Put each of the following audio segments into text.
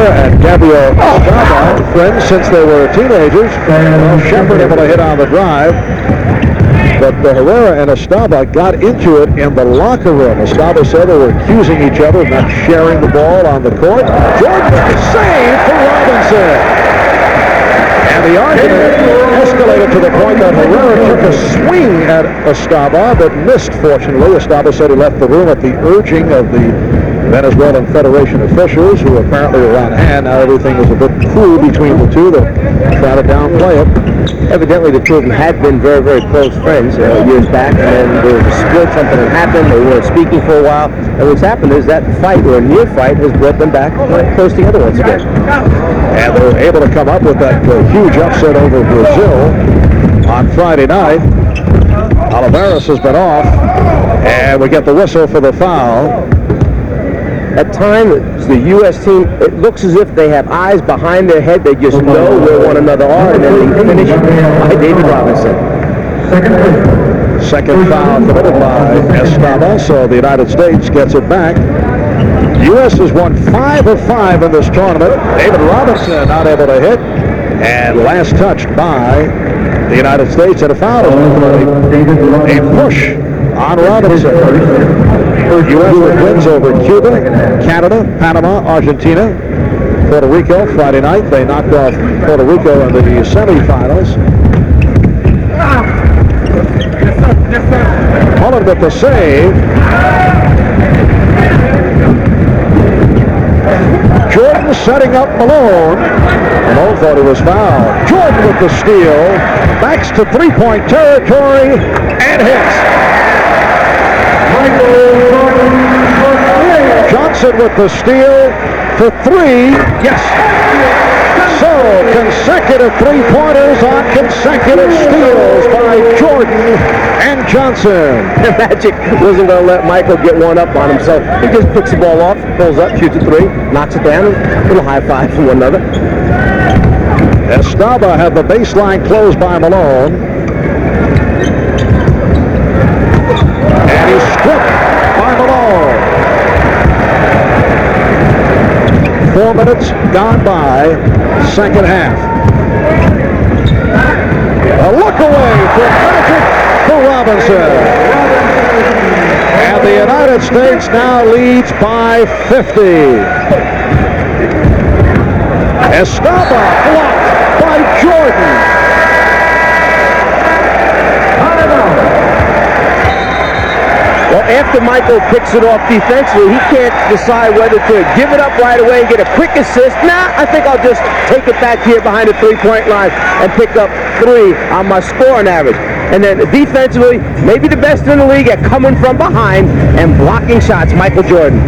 Herrera and Gabriel Estaba, friends since they were teenagers. Well, Shepard able to hit on the drive. But Herrera and Estaba got into it in the locker room. Estaba said they were accusing each other of not sharing the ball on the court. Jordan with the save for Robinson. And the argument escalated to the point that Herrera took a swing at Estaba, but missed, fortunately. Estaba said he left the room at the urging of the Venezuelan Federation officials, who apparently were on hand. Now everything was a bit cool between the two. They're trying to downplay it. Evidently, the two of them had been very, very close friends years back, and then there was a split. Something had happened. They weren't speaking for a while. And what's happened is that fight, or a near fight, has brought them back close together once again. And they were able to come up with that huge upset over Brazil on Friday night. Olivares has been off, and we get the whistle for the foul. At times, the U.S. team, it looks as if they have eyes behind their head. They just know where one another are, and then they finish by David Robinson. Second foul committed by Estaba, so the United States gets it back. U.S. has won 5 of 5 in this tournament. David Robinson not able to hit, and last touched by the United States, and a foul. A push on Robinson. U.S. wins over Cuba, Canada, Panama, Argentina, Puerto Rico Friday night. They knocked off Puerto Rico in the semifinals. Holland with the save. Jordan setting up Malone. Malone thought he was fouled. Jordan with the steal. Backs to three-point territory and hits. Johnson with the steal for 3. Yes. So consecutive three-pointers on consecutive steals by Jordan and Johnson. The Magic wasn't going to let Michael get one up on him, so he just picks the ball off, pulls up, shoots a 3, knocks it down, a little high five from one another. Estaba had the baseline closed by Malone. And he's stripped by Malone. 4 minutes gone by, second half. A look away from Magic for Robinson. And the United States now leads by 50. Estaba blocked by Jordan. Well, after Michael picks it off defensively, he can't decide whether to give it up right away and get a quick assist. Nah, I think I'll just take it back here behind the three-point line and pick up 3 on my scoring average. And then defensively, maybe the best in the league at coming from behind and blocking shots, Michael Jordan.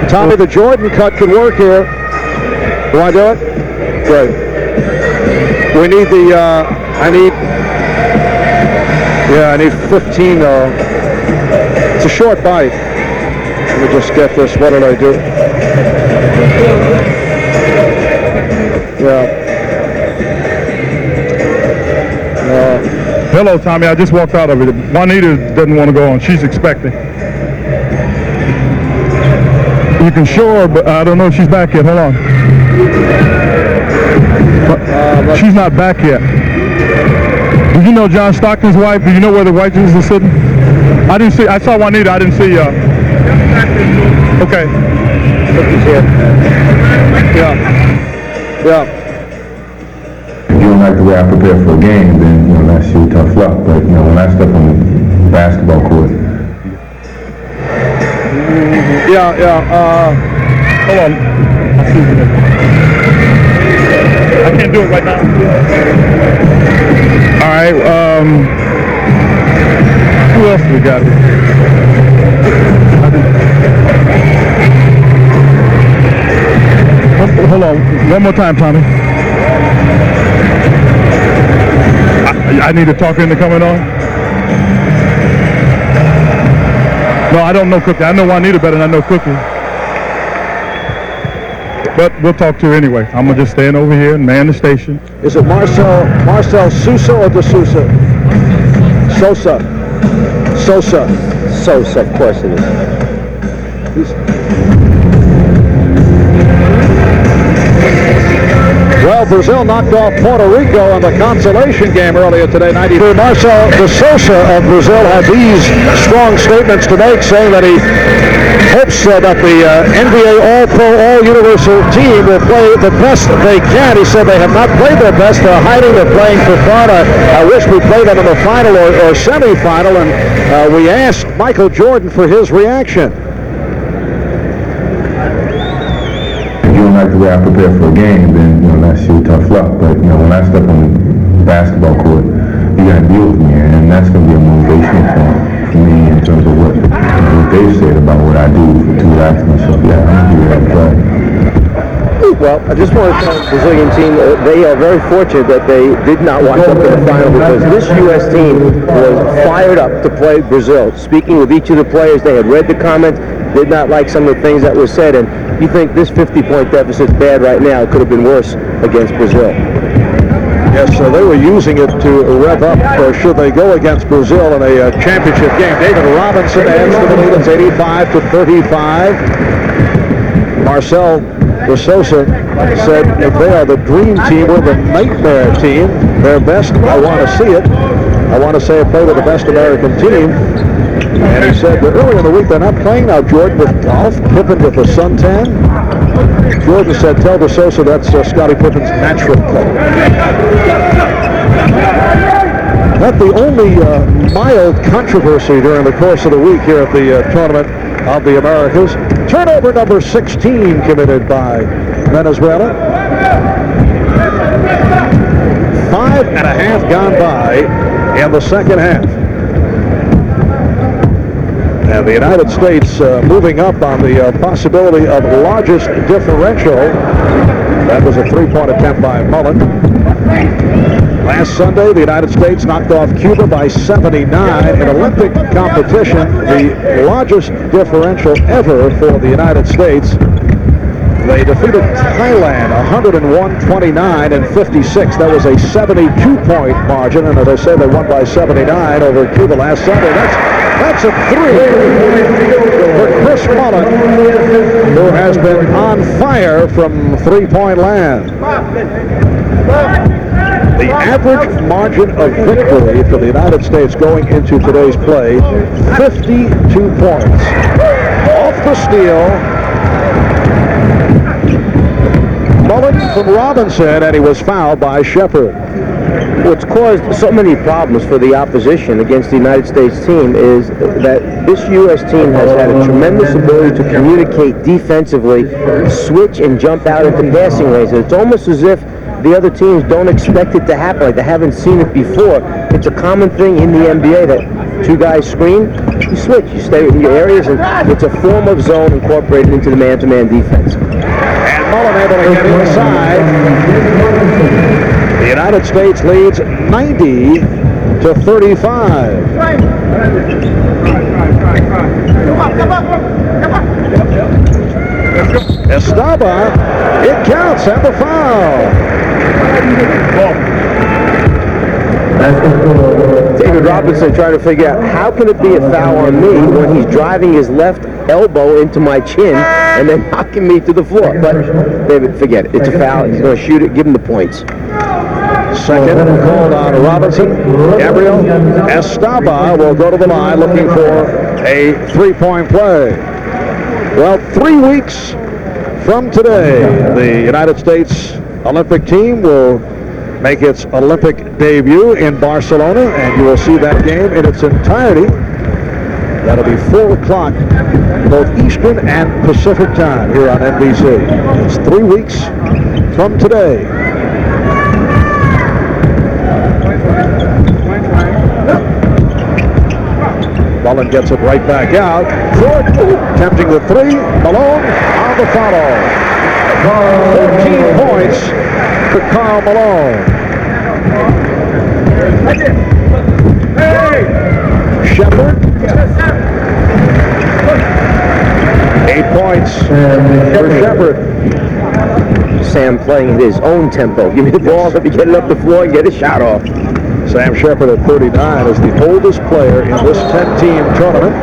Tommy, the Jordan cut could work here. You want to do it? Good. We need the, I need 15, it's a short bite. Let me just get this, what did I do? Yeah. Hello, Tommy, I just walked out of it. Juanita doesn't want to go on, she's expecting. You can show her, but I don't know if she's back yet. Hold on. She's not back yet. Do you know John Stockton's wife? Do you know where the white Jesus is sitting? I didn't see. I saw Juanita. I didn't see. Okay. Yeah. If you don't like the way I prepare for a game, then that's your tough luck. But when I step on the basketball court. Hold on. I can't do it right now. All right. Who else we got here? Hold on. One more time, Tommy. I need to talk into coming on. No, I don't know Cookie. I know Juanita better than I know Cookie. But we'll talk to her anyway. I'm going to just stand over here and man the station. Is it Marcel Sousa or De Sousa? Sosa. Sosa, of course it is. Well, Brazil knocked off Puerto Rico in the consolation game earlier today, 93. Marcel De Sousa of Brazil had these strong statements to make, saying that he hopes that the NBA All-Pro, All-Universal team will play the best they can. He said they have not played their best. They're hiding. They're playing for fun. I wish we played them in the final or semifinal. And we asked Michael Jordan for his reaction. If you don't like the way I prepare for a game, then, that's your tough luck. But, when I step on the basketball court, you got to deal with me, and that's going to be a motivational point for me in terms of what they've said about what I do to ask myself, I'm going to do that play. Well, I just want to tell the Brazilian team they are very fortunate that they did not watch up to the final, because this U.S. team was fired up to play Brazil. Speaking with each of the players, they had read the comments, did not like some of the things that were said, and you think this 50-point deficit is bad right now. It could have been worse against Brazil. Yes, so they were using it to rev up should they go against Brazil in a championship game. David Robinson adds to the lead. It's 85-35. Marcel De Sousa said, if they are the dream team, we're the nightmare team. Their best, I want to see it. I want to say I play with the best American team. And he said that earlier in the week they're not playing now, Jordan, with golf, Pippen with the suntan. Jordan said, tell De Sousa that's Scottie Pippen's natural color. Not the only mild controversy during the course of the week here at the Tournament of the Americas. Turnover number 16 committed by Venezuela. 5.5 gone by in the second half. And the United States moving up on the possibility of largest differential. That was a three-point attempt by Mullen. Last Sunday, the United States knocked off Cuba by 79 in Olympic competition, the largest differential ever for the United States. They defeated Thailand 101-29 and 56. That was a 72-point margin, and as I said, they won by 79 over Cuba last Sunday. That's a three for Chris Mullen, who has been on fire from three-point land. The average margin of victory for the United States going into today's play, 52 points. Off the steal, Mullen from Robinson, and he was fouled by Shepard. What's caused so many problems for the opposition against the United States team is that this U.S. team has had a tremendous ability to communicate defensively, switch and jump out into passing lanes. It's almost as if the other teams don't expect it to happen, like they haven't seen it before. It's a common thing in the NBA that two guys screen, you switch, you stay in your areas, and it's a form of zone incorporated into the man-to-man defense. And Mullen able to get inside. The United States leads 90-35. Estaba, it counts, and the foul. David Robinson trying to figure out how can it be a foul on me when he's driving his left elbow into my chin and then knocking me to the floor. But David, forget it. It's a foul. He's going to shoot it. Give him the points. Second called on Robinson. Gabriel Estaba will go to the line looking for a three-point play. Well, 3 weeks from today, the United States Olympic team will make its Olympic debut in Barcelona, and you will see that game in its entirety. That'll be 4 o'clock, both Eastern and Pacific time here on NBC. It's 3 weeks from today. Mullen gets it right back out. Jordan attempting the three. Malone on the follow. 14 points for Karl Malone. Shepard. 8 points for Shepard. Sam playing at his own tempo. Give me the ball, let me get it up the floor and get a shot off. Sam Shepard at 39 is the oldest player in this 10-team tournament.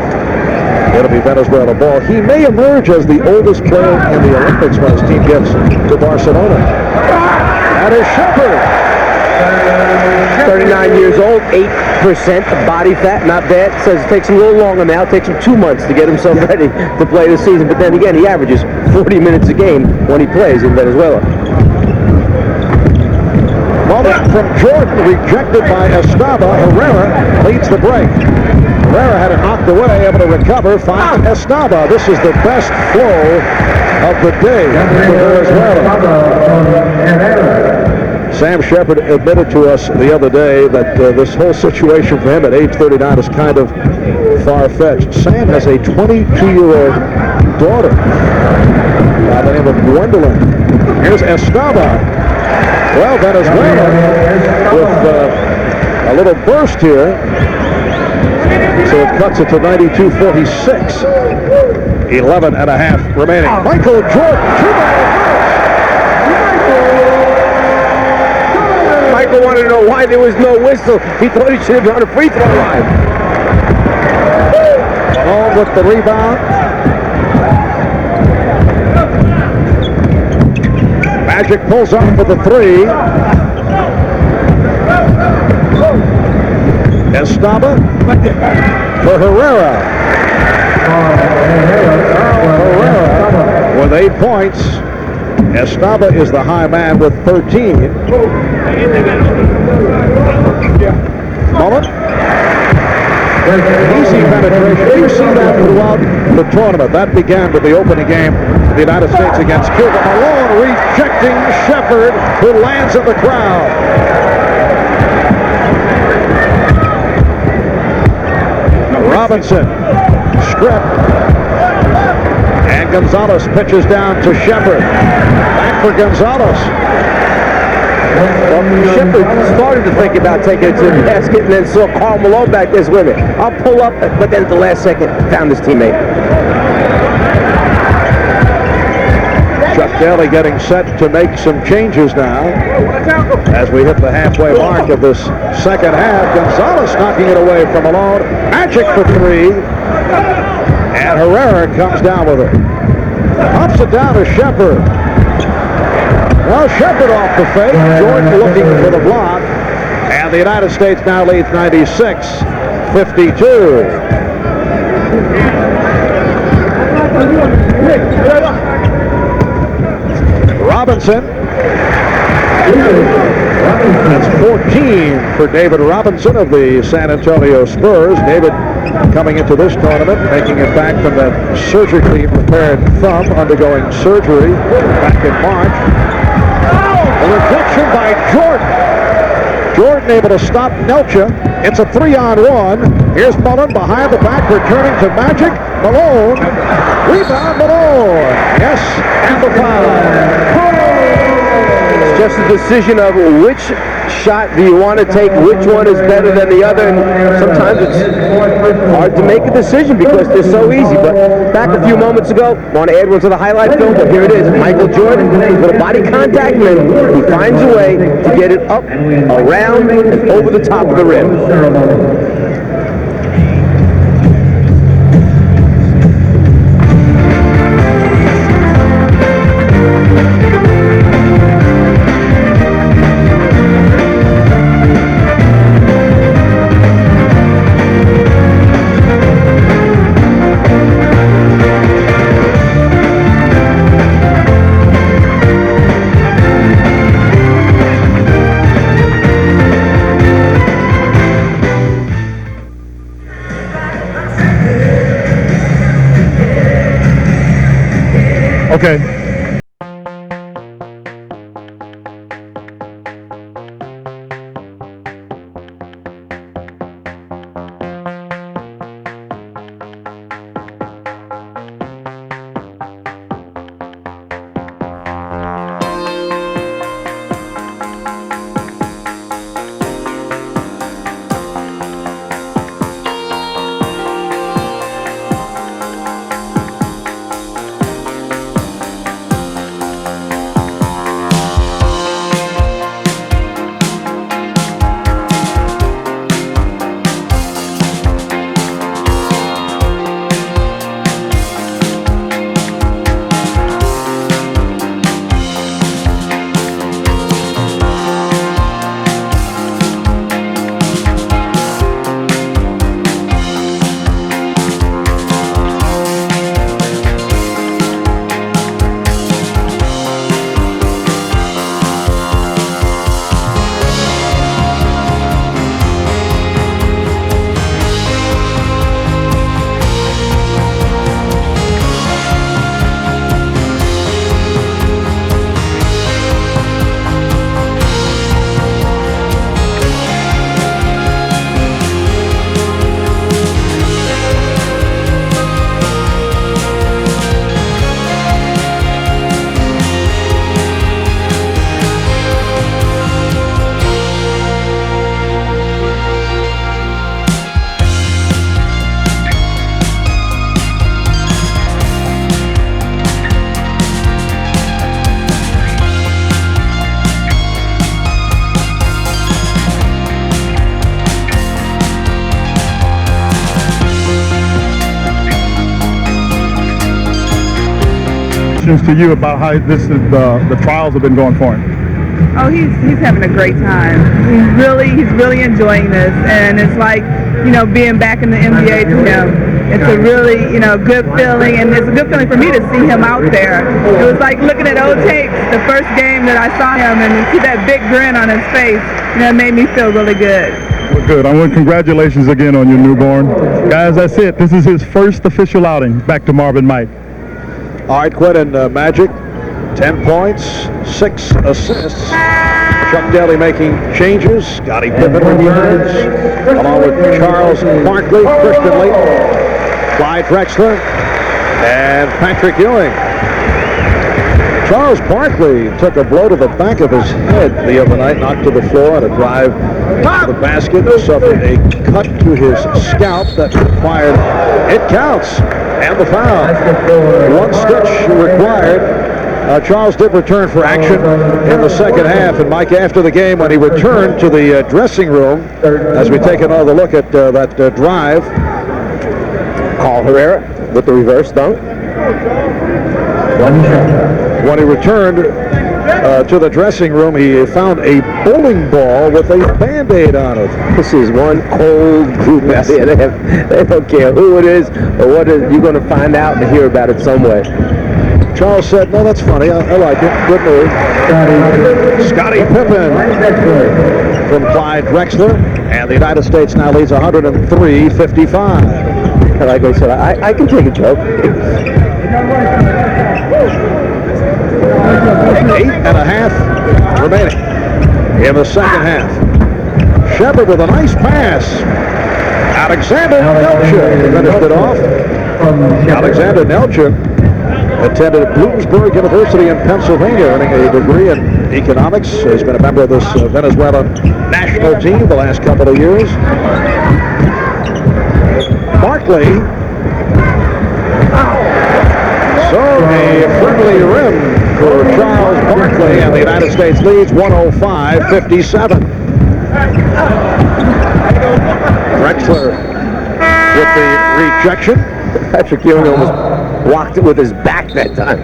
It'll be Venezuela ball. He may emerge as the oldest player in the Olympics when his team gets to Barcelona. That is Shepard. 39 years old, 8% of body fat, not bad. Says it takes him a little longer now. It takes him 2 months to get himself ready to play this season. But then again, he averages 40 minutes a game when he plays in Venezuela. Moment from Jordan, rejected by Estaba. Herrera leads the break. Herrera had it knocked away, able to recover, finds Estaba. This is the best flow of the day for Venezuela. Sam Shepard admitted to us the other day that this whole situation for him at age 39 is kind of far-fetched. Sam has a 22-year-old daughter by the name of Gwendolyn. Here's Estaba. Well, Venezuela with a little burst here. So it cuts it to 92-46. 11 and a half remaining. Michael Jordan. Michael wanted to know why there was no whistle. He thought he should have been on the free throw line. Malone with the rebound. Magic pulls up for the three. Estaba for Herrera. Herrera with 8 points. Estaba is the high man with 13. Mullen. Easy penetration. You see that throughout the tournament. That began with the opening game of the United States against Cuba. Malone rejecting Shepard, who lands in the crowd. Robinson, strip. And Gonzalez pitches down to Shepard. Back for Gonzalez. Well, Shepard started to think about taking it to the basket and then saw Karl Malone back there with it. I'll pull up, but then at the last second found his teammate. Chuck Daly getting set to make some changes now as we hit the halfway mark of this second half. Gonzalez knocking it away from Malone. Magic for three. And Herrera comes down with it. Pops it down to Shepard. Well, Shepard off the fake. Jordan looking for the block. And the United States now leads 96-52. Robinson. That's 14 for David Robinson of the San Antonio Spurs. David coming into this tournament, making it back from that surgically repaired thumb, undergoing surgery back in March. A rejection by Jordan. Jordan able to stop Nelcha. It's a 3-on-1. Here's Mullen behind the back, returning to Magic. Malone. Rebound Malone. Yes, and the foul. It's just a decision of which shot do you want to take, which one is better than the other, and sometimes it's hard to make a decision because they're so easy. But back a few moments ago, want to add one to the highlight film, but here it is. Michael Jordan with a body contact, and then he finds a way to get it up, around, and over the top of the rim. Okay. congratulations to you about how this is, the trials have been going for him. Oh, he's having a great time. He's really enjoying this, and it's like, being back in the NBA to him. It's a really, good feeling, and it's a good feeling for me to see him out there. It was like looking at old tapes, the first game that I saw him, and to see that big grin on his face, it made me feel really good. Well, good. I want congratulations again on your newborn. Guys, that's it. This is his first official outing. Back to Marvin Mike. All right, Quentin Magic, 10 points, 6 assists. Chuck Daly making changes. Scottie Pippen returns, along with Charles Barkley, Christian Lee, Clyde Drexler, and Patrick Ewing. Charles Barkley took a blow to the back of his head the other night, knocked to the floor on a drive to the basket, suffered a cut to his scalp that required, it counts, and the foul. 1 stitch required. Charles did return for action in the second half, and Mike, after the game, when he returned to the dressing room, as we take another look at that drive, Carl Herrera with the reverse dunk. when he returned to the dressing room, he found a bowling ball with a Band-Aid on it. This is one cold group out there. They don't care who it is or what it is. You're going to find out and hear about it some way. Charles said, no, that's funny. I like it. Good move. Scottie Pippen from Clyde Drexler. And the United States now leads 103-55. And like I said, I can take a joke. 8.5 remaining in the second half. Shepard with a nice pass. Alexander Nelcher finished it off. Alexander Nelcher attended Bloomsburg University in Pennsylvania, earning a degree in economics. Has been a member of this Venezuela national team the last couple of years. Barkley. So a friendly rim for Charles Barkley, and the United States leads 105-57. Drexler with the rejection. Patrick Ewing almost blocked it with his back that time.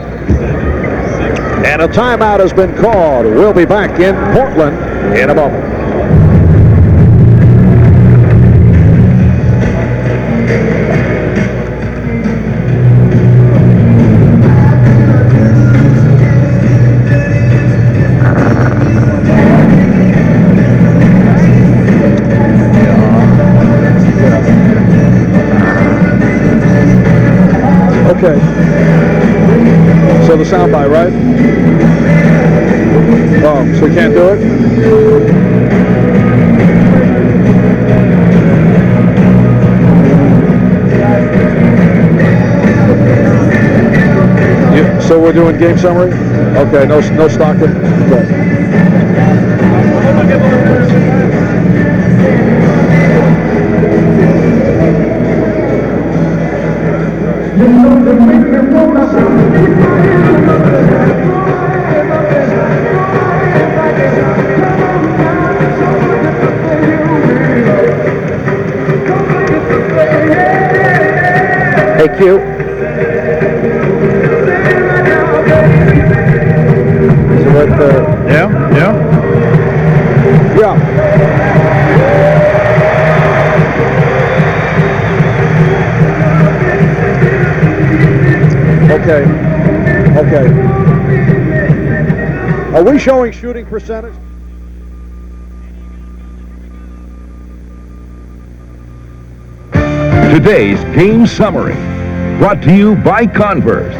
And a timeout has been called. We'll be back in Portland in a moment. Okay. So the soundbite, right? Oh, so we can't do it? So we're doing game summary? Okay, no Stockton? Okay. Hey, Q. So what the... Yeah. Okay. Are we showing shooting percentage? Today's game summary, brought to you by Converse.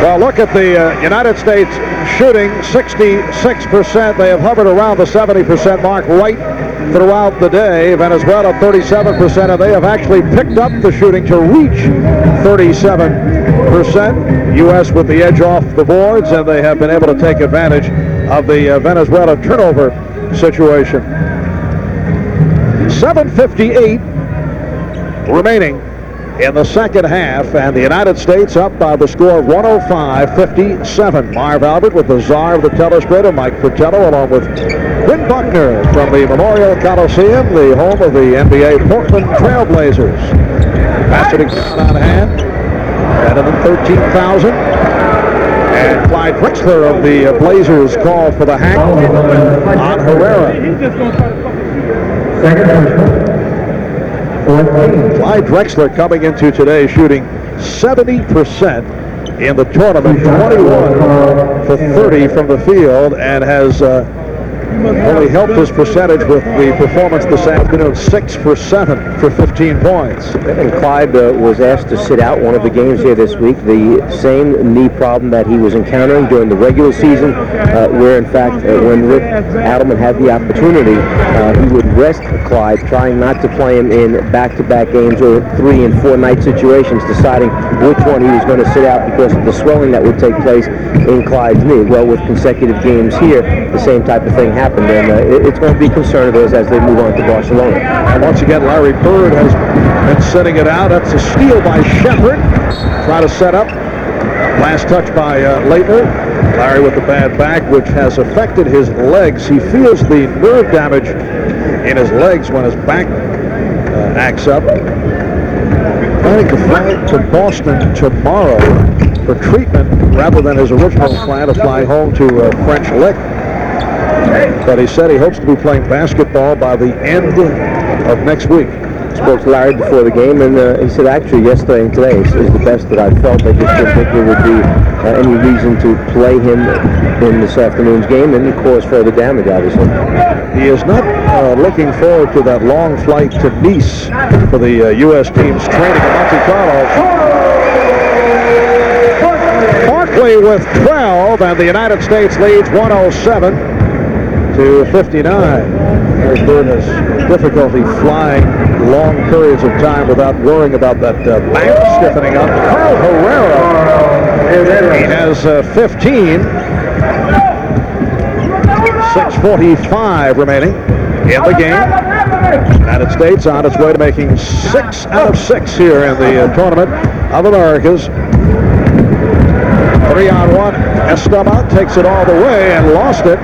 Well, look at the United States shooting, 66%. They have hovered around the 70% mark right throughout the day. Venezuela, 37%, and they have actually picked up the shooting to reach 37%. U.S. with the edge off the boards, and they have been able to take advantage of the Venezuela turnover situation. 7:58 remaining in the second half, and the United States up by the score of 105-57. Marv Albert with the czar of the telestrator, Mike Fratello, along with Quinn Buckner from the Memorial Coliseum, the home of the NBA Portland Trailblazers. Pass it on hand. better than 13,000. And Clyde Drexler of the Blazers called for the hack on Herrera. Clyde Drexler coming into today shooting 70% in the tournament, 21 for 30 from the field, and has only helped his percentage with the performance this afternoon, 6 for 7 for 15 points. And Clyde was asked to sit out one of the games here this week. The same knee problem that he was encountering during the regular season, where in fact when Rick Adelman had the opportunity, he would rest Clyde, trying not to play him in back-to-back games or 3- and 4-night situations, deciding which one he was going to sit out because of the swelling that would take place in Clyde's knee. Well, with consecutive games here, the same type of thing happened, and it's going to be a concern of theirs as they move on to Barcelona. And once again, Larry Bird has been setting it out. That's a steal by Shepard. Try to set up. Last touch by Leitner. Larry with the bad back, which has affected his legs. He feels the nerve damage in his legs when his back acts up. Planning to fly to Boston tomorrow for treatment rather than his original plan to fly home to French Lick. But he said he hopes to be playing basketball by the end of next week. Spoke to Larry before the game, and he said actually yesterday and today is the best that I've felt. I just didn't think there would be any reason to play him in this afternoon's game and cause further damage, obviously. He is not looking forward to that long flight to Nice for the U.S. team's training in Monte Carlo. Barkley with 12, and the United States leads 107-59. There's Bird has difficulty flying long periods of time without worrying about that back stiffening up. Carl Herrera, he has 15. 6:45 remaining in the game. United States on its way to making 6 out of 6 here in the Tournament of Americas. 3-on-1. Esteban takes it all the way and lost it.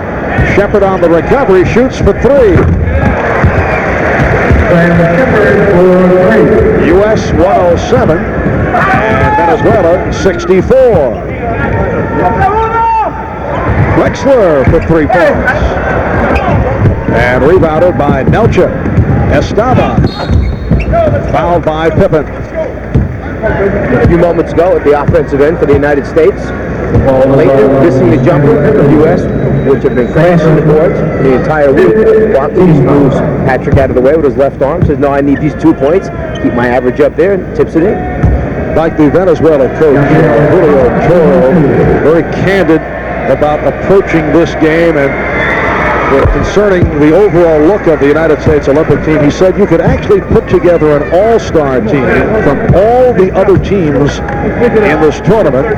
Shepard on the recovery, shoots for 3. U.S. 107 and Venezuela 64. Drexler for 3 points. And rebounded by Nelcha. Esteban fouled by Pippen. A few moments ago at the offensive end for the United States, Leitner missing the jumper for the U.S., which have been crashing the boards the entire week. Barkley just moves Patrick out of the way with his left arm, says, no, I need these 2 points, keep my average up there, and tips it in. Like the Venezuela coach, Julio Toro, very candid about approaching this game and concerning the overall look of the United States Olympic team. He said you could actually put together an all-star team from all the other teams in this tournament,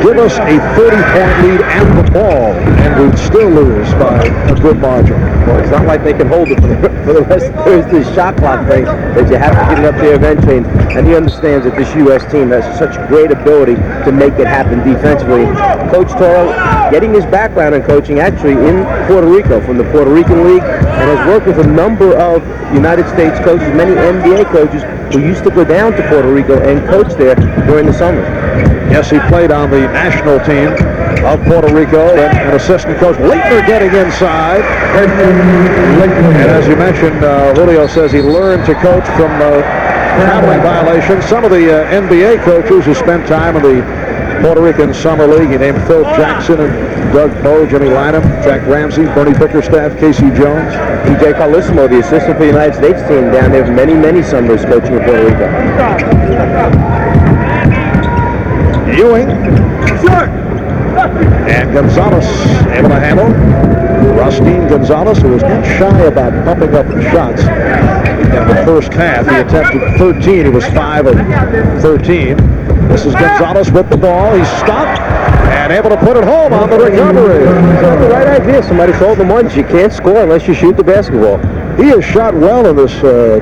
give us a 30-point lead and the ball, and we'd still lose by a good margin. Well, it's not like they can hold it for the rest of Thursday's shot clock thing, that you have to get it up there eventually. And he understands that this U.S. team has such great ability to make it happen defensively. Coach Toro, getting his background in coaching actually in Puerto Rico from the Puerto Rican League, and has worked with a number of United States coaches, many NBA coaches who used to go down to Puerto Rico and coach there during the summer. Yes, he played on the national team of Puerto Rico, and assistant coach Leitner getting inside. And as you mentioned, Julio says he learned to coach from traveling violations. Some of the NBA coaches who spent time in the Puerto Rican Summer League, he named Phil Jackson and Doug Poe, Jimmy Lynam, Jack Ramsey, Bernie Bickerstaff, Casey Jones. P.J. Carlissimo, the assistant for the United States team, down there for many, many summers coaching in Puerto Rico. Ewing and Gonzalez able to handle. Rostin Gonzalez, who was not shy about pumping up the shots in the first half. He attempted 13. He was 5 of 13. This is Gonzalez with the ball. He's stopped and able to put it home on the recovery. The right idea. Somebody told him once, you can't score unless you shoot the basketball. He has shot well in this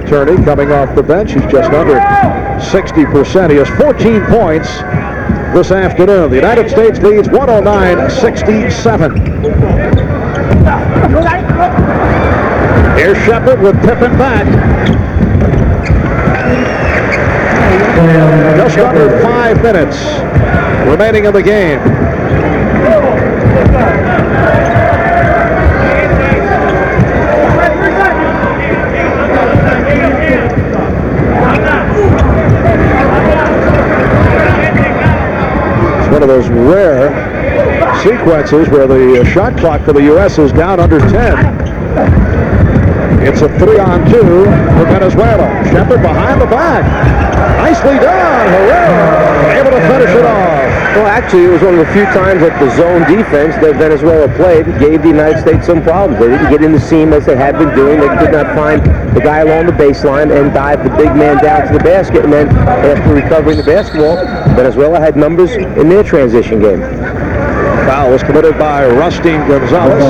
tourney coming off the bench. He's just under 60%. He has 14 points this afternoon. The United States leads 109-67. Here's Shepard with Pippen back. Just under 5 minutes remaining in the game. It's one of those rare sequences where the shot clock for the U.S. is down under 10. It's a 3-on-2 for Venezuela. Shepard behind the back. Nicely done. Herrera able to finish it off. Well, actually, it was one of the few times that the zone defense that Venezuela played gave the United States some problems. They didn't get in the seam as they had been doing. They could not find the guy along the baseline and dive the big man down to the basket. And then after recovering the basketball, Venezuela had numbers in their transition game. Foul was committed by Rustin Gonzalez.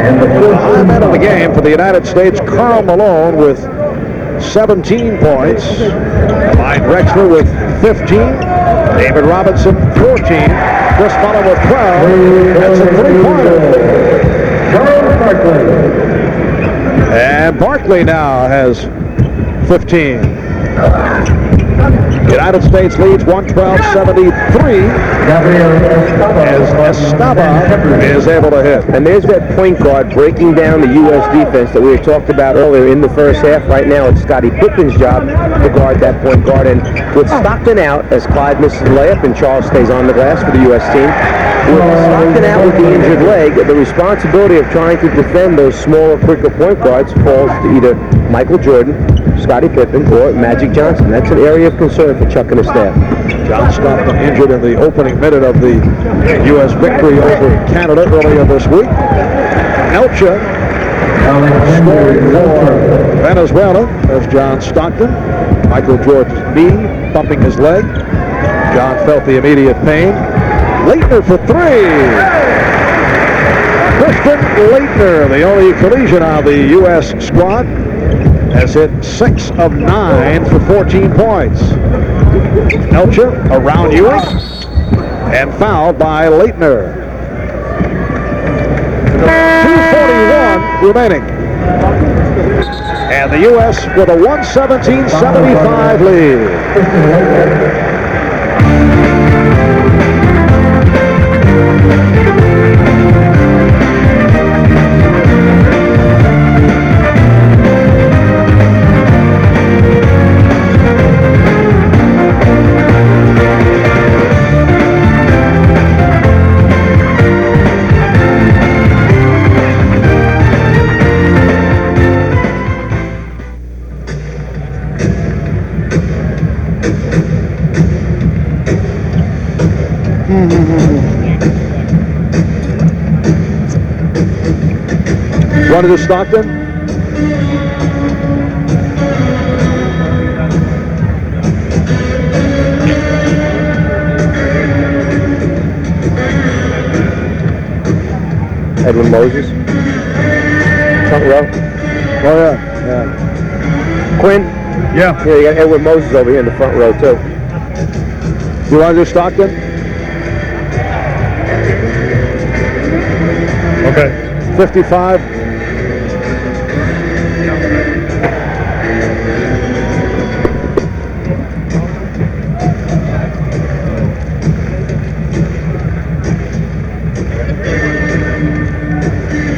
5 men in the game for the United States. Karl Malone with 17 points. Clyde Drexler with 15. David Robinson, 14. Chris Mullin with 12. That's a three-pointer. And Barkley now has 15. United States leads 112-73 as Estava is able to hit. And there's that point guard breaking down the U.S. defense that we had talked about earlier in the first half. Right now, it's Scottie Pippen's job to guard that point guard. And with Stockton out, as Clyde misses the layup and Charles stays on the glass for the U.S. team, with Stockton out with the injured leg, the responsibility of trying to defend those smaller, quicker point guards falls to either Michael Jordan, Scottie Pippen, or Magic Johnson. That's an area of concern for Chuck and his staff. John Stockton injured in the opening minute of the U.S. victory over Canada earlier this week. Elcha scoring for Venezuela. There's John Stockton. Michael Jordan's knee bumping his leg. John felt the immediate pain. Leitner for three. Christian Leitner, the only collegian on the U.S. squad, has hit 6 of 9 for 14 points. Elcha around Ewing and fouled by Leitner. 2:41 remaining. And the U.S. with a 117-75 lead. Run to Stockton. Edwin Moses. Front row. Oh, yeah. Quinn. Yeah. Yeah, you got Edwin Moses over here in the front row, too. You want to do Stockton? Okay. 55.